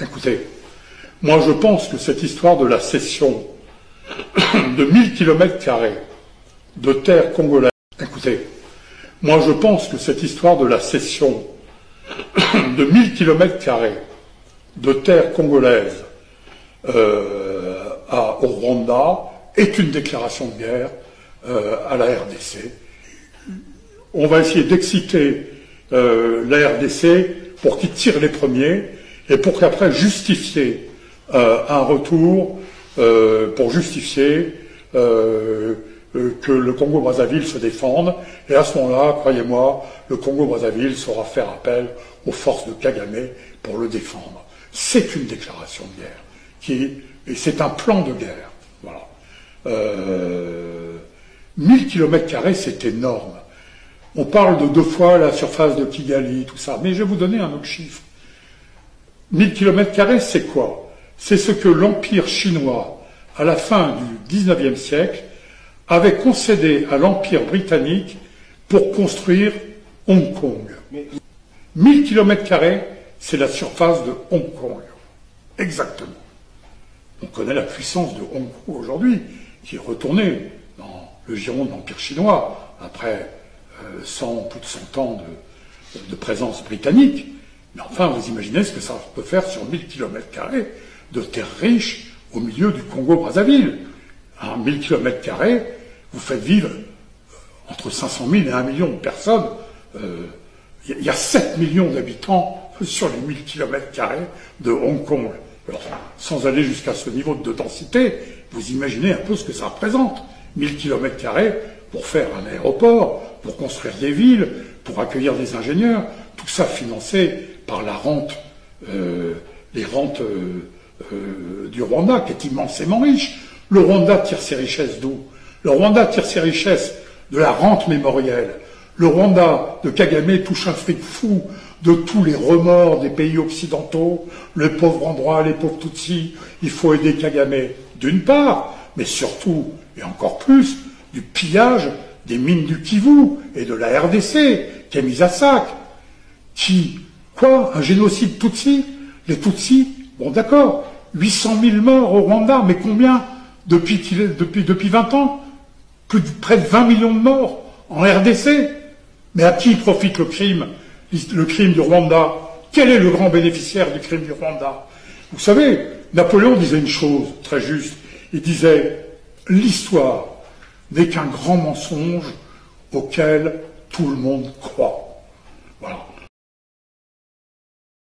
Écoutez, moi je pense que cette histoire de la cession de 1000 km² de terre congolaise, écoutez, moi je pense que cette histoire de la cession de 1000 km² de terre congolaise au Rwanda est une déclaration de guerre à la RDC. On va essayer d'exciter la RDC pour qu'ils tirent les premiers et pour qu'après justifier un retour, pour justifier que le Congo-Brazzaville se défende. Et à ce moment-là, croyez-moi, le Congo-Brazzaville saura faire appel aux forces de Kagame pour le défendre. C'est une déclaration de guerre, et c'est un plan de guerre. Voilà. 1000 km², c'est énorme. On parle de 2 fois la surface de Kigali, tout ça, mais je vais vous donner un autre chiffre. 1000 km², c'est quoi? C'est ce que l'Empire chinois, à la fin du 19e siècle, avait concédé à l'Empire britannique pour construire Hong Kong. 1000 km², c'est la surface de Hong Kong. Exactement. On connaît la puissance de Hong Kong aujourd'hui, qui est retournée dans le giron de l'Empire chinois, après plus de 100 ans de présence britannique. Mais enfin, vous imaginez ce que ça peut faire sur 1000 km² de terre riche au milieu du Congo-Brazzaville. À 1000 km², vous faites vivre entre 500 000 et 1 million de personnes. Il y a 7 millions d'habitants sur les 1000 km² de Hong Kong. Alors, sans aller jusqu'à ce niveau de densité, vous imaginez un peu ce que ça représente. 1000 km² pour faire un aéroport, pour construire des villes, pour accueillir des ingénieurs, tout ça financé par la rente, les rentes du Rwanda, qui est immensément riche. Le Rwanda tire ses richesses d'où? Le Rwanda tire ses richesses de la rente mémorielle. Le Rwanda de Kagame touche un fric fou de tous les remords des pays occidentaux, les pauvres endroits, les pauvres Tutsis. Il faut aider Kagame d'une part, mais surtout, et encore plus, du pillage des mines du Kivu et de la RDC, qui est mise à sac. Quoi? Un génocide Tutsi? Les Tutsis? Bon d'accord, 800 000 morts au Rwanda, mais combien depuis 20 ans? Près de 20 millions de morts en RDC. Mais à qui profite le crime du Rwanda? Quel est le grand bénéficiaire du crime du Rwanda? Vous savez, Napoléon disait une chose très juste. Il disait, l'histoire n'est qu'un grand mensonge auquel tout le monde croit.